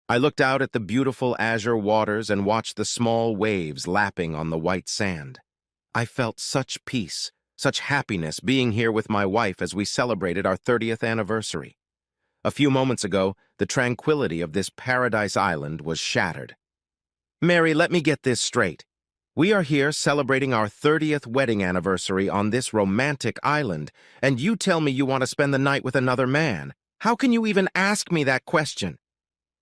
I looked out at the beautiful azure waters and watched the small waves lapping on the white sand. I felt such peace, such happiness being here with my wife as we celebrated our 30th anniversary. A few moments ago, the tranquility of this paradise island was shattered. Mary, let me get this straight. We are here celebrating our 30th wedding anniversary on this romantic island, and you tell me you want to spend the night with another man. How can you even ask me that question?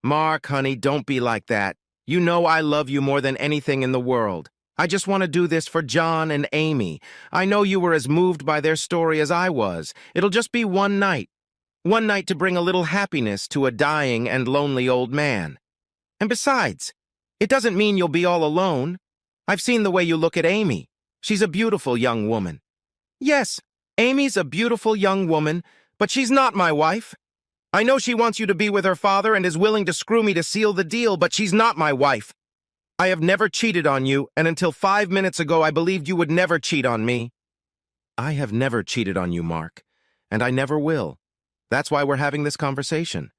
Mark, honey, don't be like that. You know I love you more than anything in the world. I just want to do this for John and Amy. I know you were as moved by their story as I was. It'll just be one night. One night to bring a little happiness to a dying and lonely old man. And besides, it doesn't mean you'll be all alone. I've seen the way you look at Amy. She's a beautiful young woman. Yes, Amy's a beautiful young woman, but she's not my wife. I know she wants you to be with her father and is willing to screw me to seal the deal, but she's not my wife. I have never cheated on you, and until 5 minutes ago I believed you would never cheat on me. I have never cheated on you, Mark, and I never will. That's why we're having this conversation.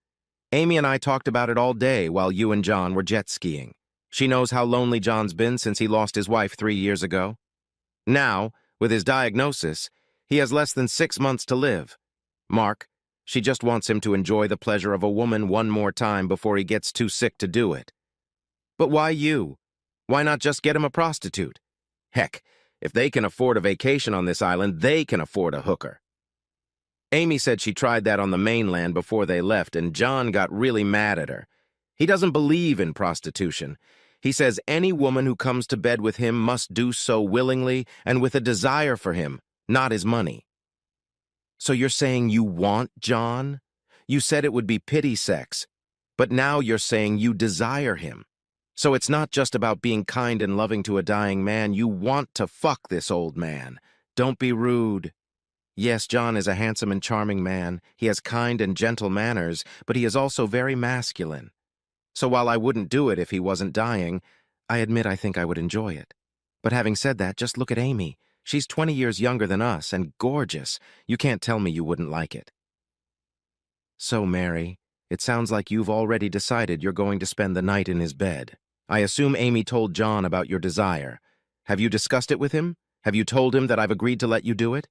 Amy and I talked about it all day while you and John were jet skiing. She knows how lonely John's been since he lost his wife 3 years ago. Now, with his diagnosis, he has less than 6 months to live. Mark, she just wants him to enjoy the pleasure of a woman one more time before he gets too sick to do it. But why you? Why not just get him a prostitute? Heck, if they can afford a vacation on this island, they can afford a hooker. Amy said she tried that on the mainland before they left, and John got really mad at her. He doesn't believe in prostitution. He says any woman who comes to bed with him must do so willingly and with a desire for him, not his money. So you're saying you want John? You said it would be pity sex, but now you're saying you desire him. So it's not just about being kind and loving to a dying man. You want to fuck this old man. Don't be rude. Yes, John is a handsome and charming man. He has kind and gentle manners, but he is also very masculine. So while I wouldn't do it if he wasn't dying, I admit I think I would enjoy it. But having said that, just look at Amy. She's 20 years younger than us and gorgeous. You can't tell me you wouldn't like it. So, Mary, it sounds like you've already decided you're going to spend the night in his bed. I assume Amy told John about your desire. Have you discussed it with him? Have you told him that I've agreed to let you do it?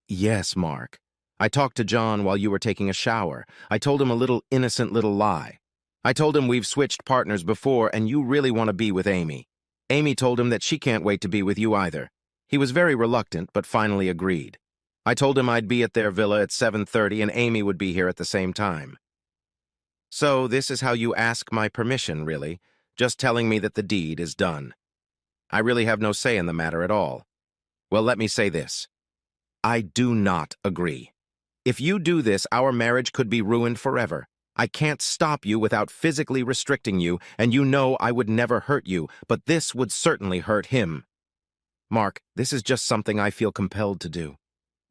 Yes, Mark. I talked to John while you were taking a shower. I told him a innocent little lie. I told him we've switched partners before and you really want to be with Amy. Amy told him that she can't wait to be with you either. He was very reluctant, but finally agreed. I told him I'd be at their villa at 7:30 and Amy would be here at the same time. So this is how you ask my permission, really, just telling me that the deed is done. I really have no say in the matter at all. Well, let me say this. I do not agree. If you do this, our marriage could be ruined forever. I can't stop you without physically restricting you, and you know I would never hurt you, but this would certainly hurt him. Mark, this is just something I feel compelled to do.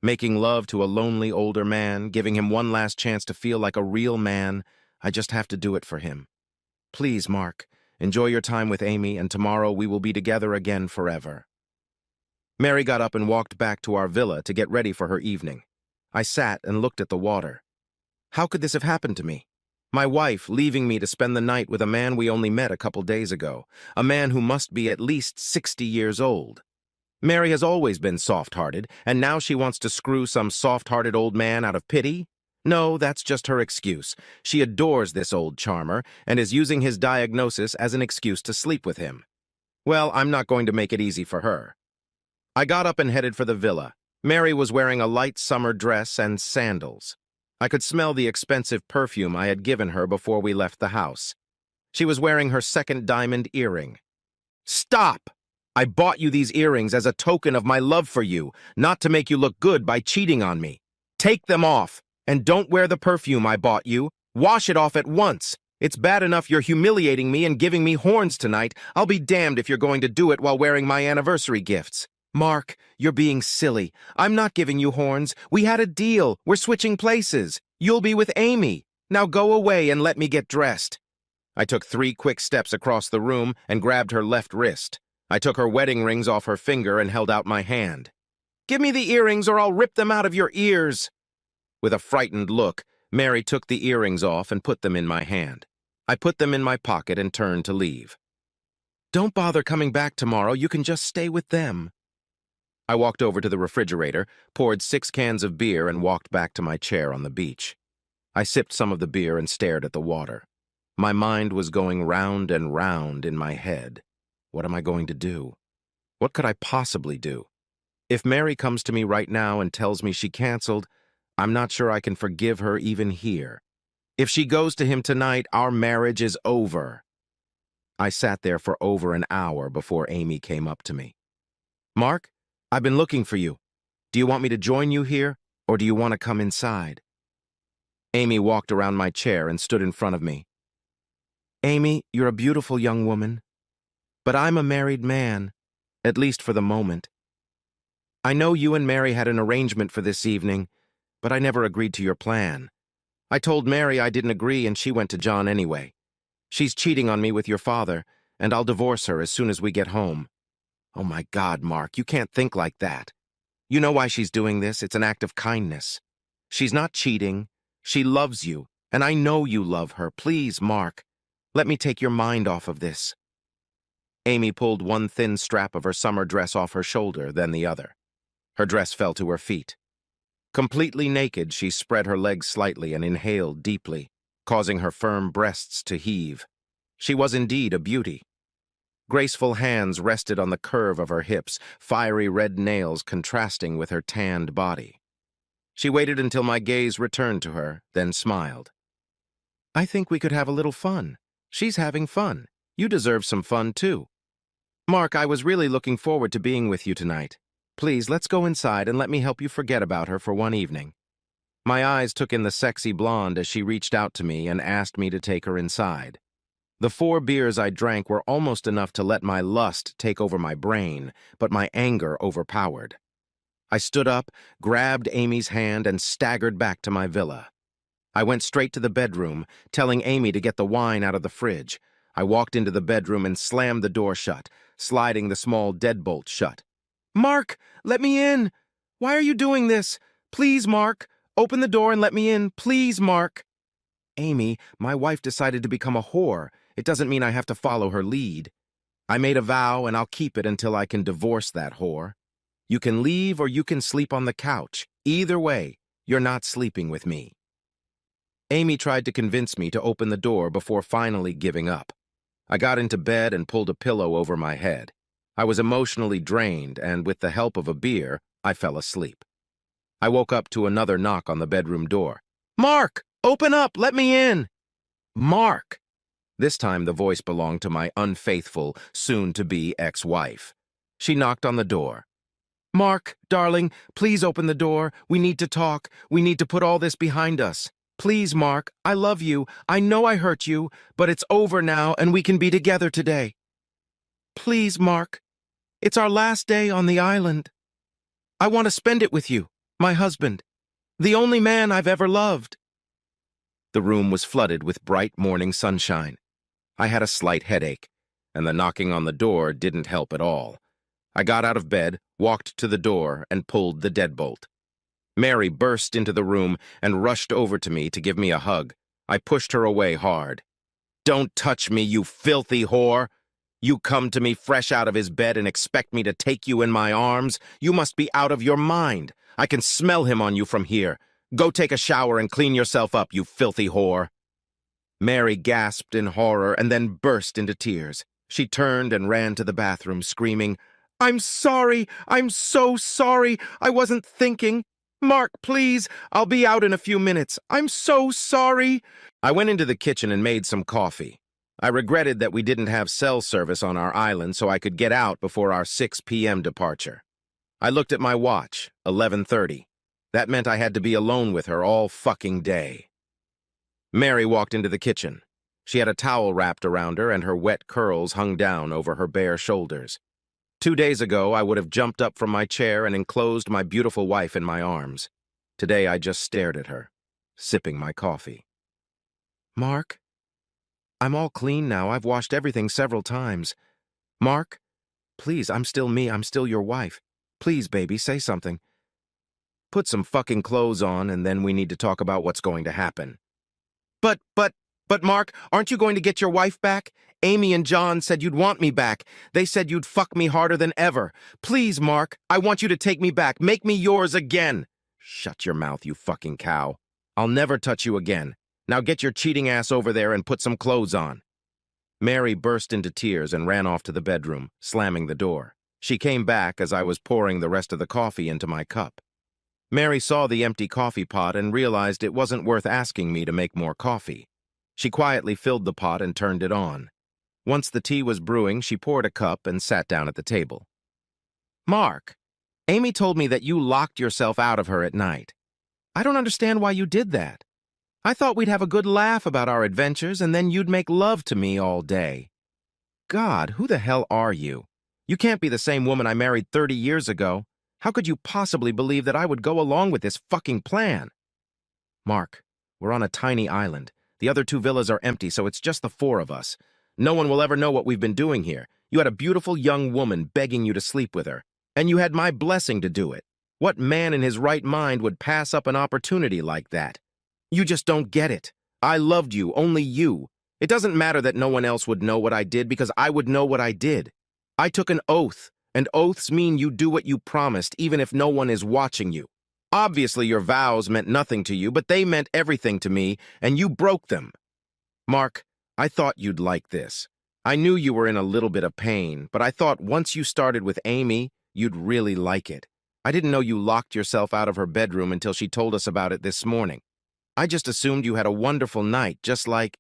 Making love to a lonely older man, giving him one last chance to feel like a real man, I just have to do it for him. Please, Mark, enjoy your time with Amy, and tomorrow we will be together again forever. Mary got up and walked back to our villa to get ready for her evening. I sat and looked at the water. How could this have happened to me? My wife leaving me to spend the night with a man we only met a couple days ago, a man who must be at least 60 years old. Mary has always been soft-hearted, and now she wants to screw some soft-hearted old man out of pity? No, that's just her excuse. She adores this old charmer and is using his diagnosis as an excuse to sleep with him. Well, I'm not going to make it easy for her. I got up and headed for the villa. Mary was wearing a light summer dress and sandals. I could smell the expensive perfume I had given her before we left the house. She was wearing her second diamond earring. Stop! I bought you these earrings as a token of my love for you, not to make you look good by cheating on me. Take them off, and don't wear the perfume I bought you. Wash it off at once. It's bad enough you're humiliating me and giving me horns tonight. I'll be damned if you're going to do it while wearing my anniversary gifts. Mark, you're being silly. I'm not giving you horns. We had a deal. We're switching places. You'll be with Amy. Now go away and let me get dressed. I took 3 quick steps across the room and grabbed her left wrist. I took her wedding rings off her finger and held out my hand. Give me the earrings or I'll rip them out of your ears. With a frightened look, Mary took the earrings off and put them in my hand. I put them in my pocket and turned to leave. Don't bother coming back tomorrow, you can just stay with them. I walked over to the refrigerator, poured 6 cans of beer, and walked back to my chair on the beach. I sipped some of the beer and stared at the water. My mind was going round and round in my head. What am I going to do? What could I possibly do? If Mary comes to me right now and tells me she canceled, I'm not sure I can forgive her even here. If she goes to him tonight, our marriage is over. I sat there for over an hour before Amy came up to me. Mark, I've been looking for you. Do you want me to join you here, or do you want to come inside? Amy walked around my chair and stood in front of me. Amy, you're a beautiful young woman, but I'm a married man, at least for the moment. I know you and Mary had an arrangement for this evening, but I never agreed to your plan. I told Mary I didn't agree and she went to John anyway. She's cheating on me with your father, and I'll divorce her as soon as we get home. Oh my God, Mark, you can't think like that. You know why she's doing this. It's an act of kindness. She's not cheating. She loves you, and I know you love her. Please, Mark, let me take your mind off of this. Amy pulled one thin strap of her summer dress off her shoulder, then the other. Her dress fell to her feet. Completely naked, she spread her legs slightly and inhaled deeply, causing her firm breasts to heave. She was indeed a beauty. Graceful hands rested on the curve of her hips, fiery red nails contrasting with her tanned body. She waited until my gaze returned to her, then smiled. I think we could have a little fun. She's having fun. You deserve some fun, too. Mark, I was really looking forward to being with you tonight. Please, let's go inside and let me help you forget about her for one evening. My eyes took in the sexy blonde as she reached out to me and asked me to take her inside. The 4 beers I drank were almost enough to let my lust take over my brain, but my anger overpowered. I stood up, grabbed Amy's hand, and staggered back to my villa. I went straight to the bedroom, telling Amy to get the wine out of the fridge. I walked into the bedroom and slammed the door shut, sliding the small deadbolt shut. Mark, let me in! Why are you doing this? Please, Mark, open the door and let me in. Please, Mark. Amy, my wife decided to become a whore. It doesn't mean I have to follow her lead. I made a vow and I'll keep it until I can divorce that whore. You can leave or you can sleep on the couch. Either way, you're not sleeping with me. Amy tried to convince me to open the door before finally giving up. I got into bed and pulled a pillow over my head. I was emotionally drained, and with the help of a beer, I fell asleep. I woke up to another knock on the bedroom door. Mark, open up, let me in. Mark. This time the voice belonged to my unfaithful, soon-to-be ex-wife. She knocked on the door. Mark, darling, please open the door. We need to talk. We need to put all this behind us. Please, Mark, I love you. I know I hurt you, but it's over now and we can be together today. Please, Mark. It's our last day on the island. I want to spend it with you, my husband, the only man I've ever loved. The room was flooded with bright morning sunshine. I had a slight headache, and the knocking on the door didn't help at all. I got out of bed, walked to the door, and pulled the deadbolt. Mary burst into the room and rushed over to me to give me a hug. I pushed her away hard. Don't touch me, you filthy whore! You come to me fresh out of his bed and expect me to take you in my arms? You must be out of your mind. I can smell him on you from here. Go take a shower and clean yourself up, you filthy whore. Mary gasped in horror and then burst into tears. She turned and ran to the bathroom, screaming, I'm sorry! I'm so sorry! I wasn't thinking! Mark, please! I'll be out in a few minutes. I'm so sorry! I went into the kitchen and made some coffee. I regretted that we didn't have cell service on our island so I could get out before our 6 p.m. departure. I looked at my watch, 11:30. That meant I had to be alone with her all fucking day. Mary walked into the kitchen. She had a towel wrapped around her and her wet curls hung down over her bare shoulders. 2 days ago, I would have jumped up from my chair and enclosed my beautiful wife in my arms. Today, I just stared at her, sipping my coffee. Mark? I'm all clean now. I've washed everything several times. Mark? Please, I'm still me. I'm still your wife. Please, baby, say something. Put some fucking clothes on, and then we need to talk about what's going to happen. But... But Mark, aren't you going to get your wife back? Amy and John said you'd want me back. They said you'd fuck me harder than ever. Please, Mark, I want you to take me back. Make me yours again. Shut your mouth, you fucking cow. I'll never touch you again. Now get your cheating ass over there and put some clothes on. Mary burst into tears and ran off to the bedroom, slamming the door. She came back as I was pouring the rest of the coffee into my cup. Mary saw the empty coffee pot and realized it wasn't worth asking me to make more coffee. She quietly filled the pot and turned it on. Once the tea was brewing, she poured a cup and sat down at the table. Mark, Amy told me that you locked yourself out of her at night. I don't understand why you did that. I thought we'd have a good laugh about our adventures and then you'd make love to me all day. God, who the hell are you? You can't be the same woman I married 30 years ago. How could you possibly believe that I would go along with this fucking plan? Mark, we're on a tiny island. The other 2 villas are empty, so it's just the 4 of us. No one will ever know what we've been doing here. You had a beautiful young woman begging you to sleep with her, and you had my blessing to do it. What man in his right mind would pass up an opportunity like that? You just don't get it. I loved you, only you. It doesn't matter that no one else would know what I did because I would know what I did. I took an oath, and oaths mean you do what you promised even if no one is watching you. Obviously, your vows meant nothing to you, but they meant everything to me, and you broke them. Mark, I thought you'd like this. I knew you were in a little bit of pain, but I thought once you started with Amy, you'd really like it. I didn't know you locked yourself out of her bedroom until she told us about it this morning. I just assumed you had a wonderful night, just like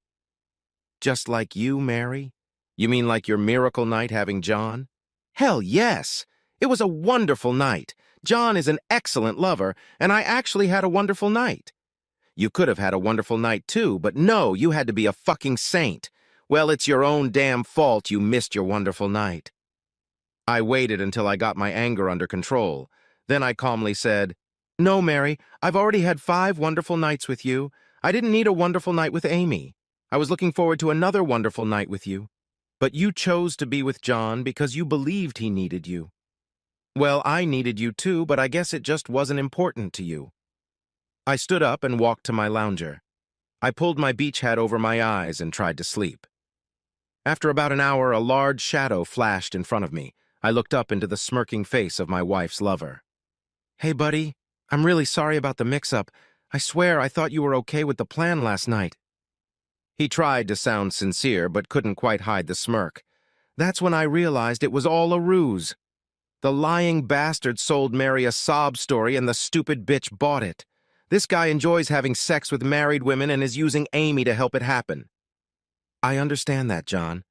you, Mary? You mean like your miracle night having John? Hell yes! It was a wonderful night. John is an excellent lover, and I actually had a wonderful night. You could have had a wonderful night too, but no, you had to be a fucking saint. Well, it's your own damn fault you missed your wonderful night. I waited until I got my anger under control. Then I calmly said, No, Mary, I've already had 5 wonderful nights with you. I didn't need a wonderful night with Amy. I was looking forward to another wonderful night with you. But you chose to be with John because you believed he needed you. Well, I needed you too, but I guess it just wasn't important to you. I stood up and walked to my lounger. I pulled my beach hat over my eyes and tried to sleep. After about an hour, a large shadow flashed in front of me. I looked up into the smirking face of my wife's lover. Hey, buddy, I'm really sorry about the mix-up. I swear I thought you were okay with the plan last night. He tried to sound sincere, but couldn't quite hide the smirk. That's when I realized it was all a ruse. The lying bastard sold Mary a sob story and the stupid bitch bought it. This guy enjoys having sex with married women and is using Amy to help it happen. I understand that, John.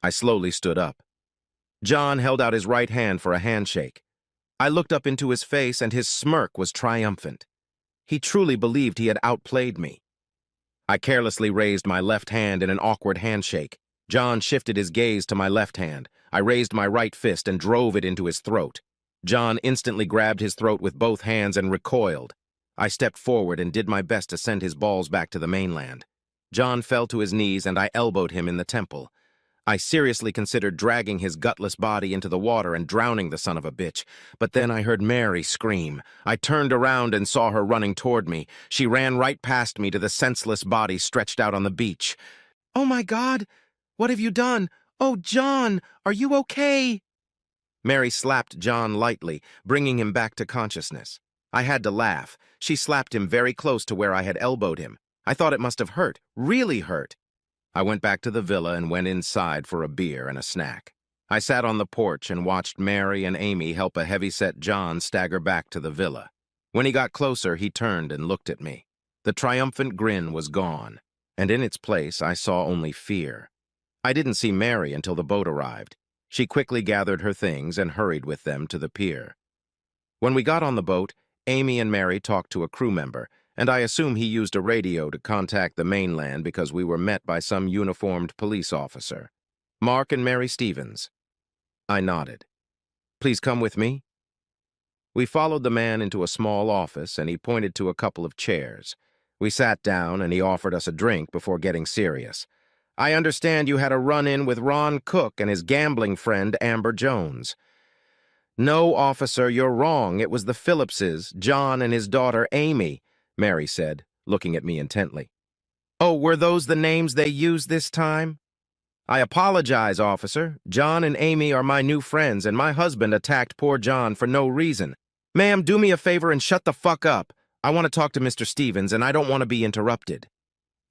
I slowly stood up. John held out his right hand for a handshake. I looked up into his face and his smirk was triumphant. He truly believed he had outplayed me. I carelessly raised my left hand in an awkward handshake. John shifted his gaze to my left hand. I raised my right fist and drove it into his throat. John instantly grabbed his throat with both hands and recoiled. I stepped forward and did my best to send his balls back to the mainland. John fell to his knees and I elbowed him in the temple. I seriously considered dragging his gutless body into the water and drowning the son of a bitch, but then I heard Mary scream. I turned around and saw her running toward me. She ran right past me to the senseless body stretched out on the beach. Oh my God! What have you done? Oh, John, are you okay? Mary slapped John lightly, bringing him back to consciousness. I had to laugh. She slapped him very close to where I had elbowed him. I thought it must have hurt, really hurt. I went back to the villa and went inside for a beer and a snack. I sat on the porch and watched Mary and Amy help a heavy-set John stagger back to the villa. When he got closer, he turned and looked at me. The triumphant grin was gone, and in its place I saw only fear. I didn't see Mary until the boat arrived. She quickly gathered her things and hurried with them to the pier. When we got on the boat, Amy and Mary talked to a crew member, and I assume he used a radio to contact the mainland because we were met by some uniformed police officer. Mark and Mary Stevens. I nodded. Please come with me. We followed the man into a small office, and he pointed to a couple of chairs. We sat down, and he offered us a drink before getting serious. I understand you had a run-in with Ron Cook and his gambling friend Amber Jones. No, officer, you're wrong. It was the Phillipses, John and his daughter Amy, Mary said, looking at me intently. Oh, were those the names they used this time? I apologize, officer. John and Amy are my new friends, and my husband attacked poor John for no reason. Ma'am, do me a favor and shut the fuck up. I want to talk to Mr. Stevens, and I don't want to be interrupted.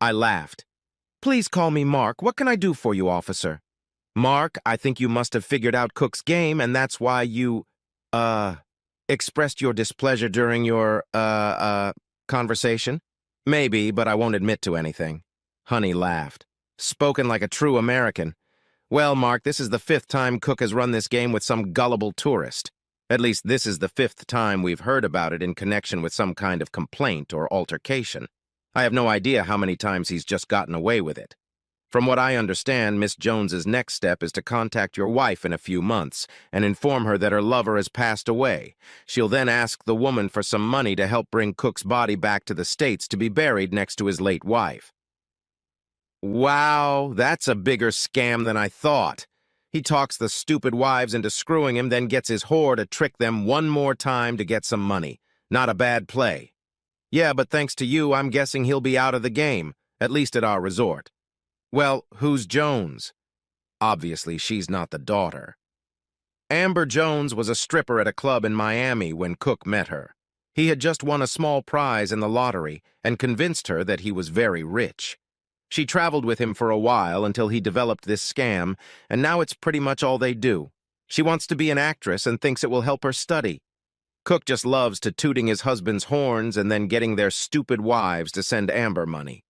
I laughed. Please call me Mark. What can I do for you, officer? Mark, I think you must have figured out Cook's game, and that's why you, expressed your displeasure during your, conversation? Maybe, but I won't admit to anything. Honey laughed. Spoken like a true American. Well, Mark, this is the 5th time Cook has run this game with some gullible tourist. At least this is the 5th time we've heard about it in connection with some kind of complaint or altercation. I have no idea how many times he's just gotten away with it. From what I understand, Miss Jones's next step is to contact your wife in a few months and inform her that her lover has passed away. She'll then ask the woman for some money to help bring Cook's body back to the States to be buried next to his late wife. Wow, that's a bigger scam than I thought. He talks the stupid wives into screwing him, then gets his whore to trick them one more time to get some money. Not a bad play. Yeah, but thanks to you, I'm guessing he'll be out of the game, at least at our resort. Well, who's Jones? Obviously, she's not the daughter. Amber Jones was a stripper at a club in Miami when Cook met her. He had just won a small prize in the lottery and convinced her that he was very rich. She traveled with him for a while until he developed this scam, and now it's pretty much all they do. She wants to be an actress and thinks it will help her study. Cook just loves to tooting his husband's horns and then getting their stupid wives to send Amber money.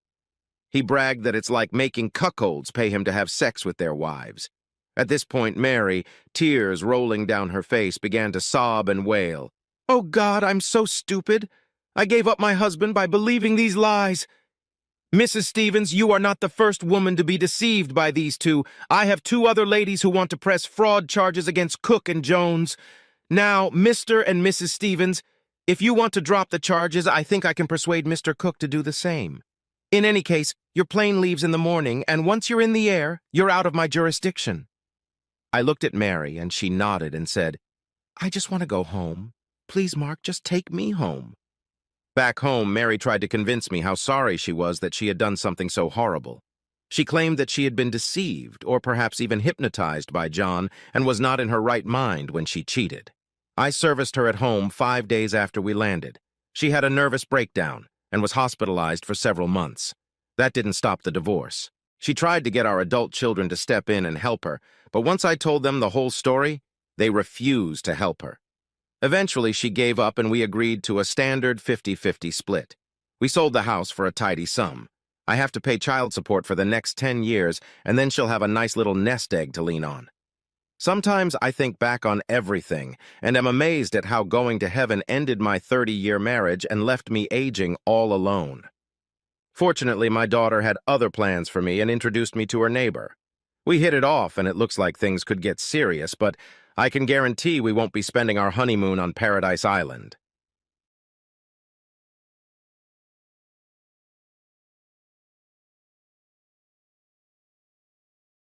He bragged that it's like making cuckolds pay him to have sex with their wives. At this point, Mary, tears rolling down her face, began to sob and wail. Oh God, I'm so stupid. I gave up my husband by believing these lies. Mrs. Stevens, you are not the first woman to be deceived by these two. I have 2 other ladies who want to press fraud charges against Cook and Jones. Now, Mr. and Mrs. Stevens, if you want to drop the charges, I think I can persuade Mr. Cook to do the same. In any case, your plane leaves in the morning, and once you're in the air, you're out of my jurisdiction. I looked at Mary, and she nodded and said, I just want to go home. Please, Mark, just take me home. Back home, Mary tried to convince me how sorry she was that she had done something so horrible. She claimed that she had been deceived, or perhaps even hypnotized by John, and was not in her right mind when she cheated. I serviced her at home 5 days after we landed. She had a nervous breakdown and was hospitalized for several months. That didn't stop the divorce. She tried to get our adult children to step in and help her, but once I told them the whole story, they refused to help her. Eventually, she gave up and we agreed to a standard 50-50 split. We sold the house for a tidy sum. I have to pay child support for the next 10 years, and then she'll have a nice little nest egg to lean on. Sometimes I think back on everything and am amazed at how going to heaven ended my 30-year marriage and left me aging all alone. Fortunately, my daughter had other plans for me and introduced me to her neighbor. We hit it off, and it looks like things could get serious, but I can guarantee we won't be spending our honeymoon on Paradise Island.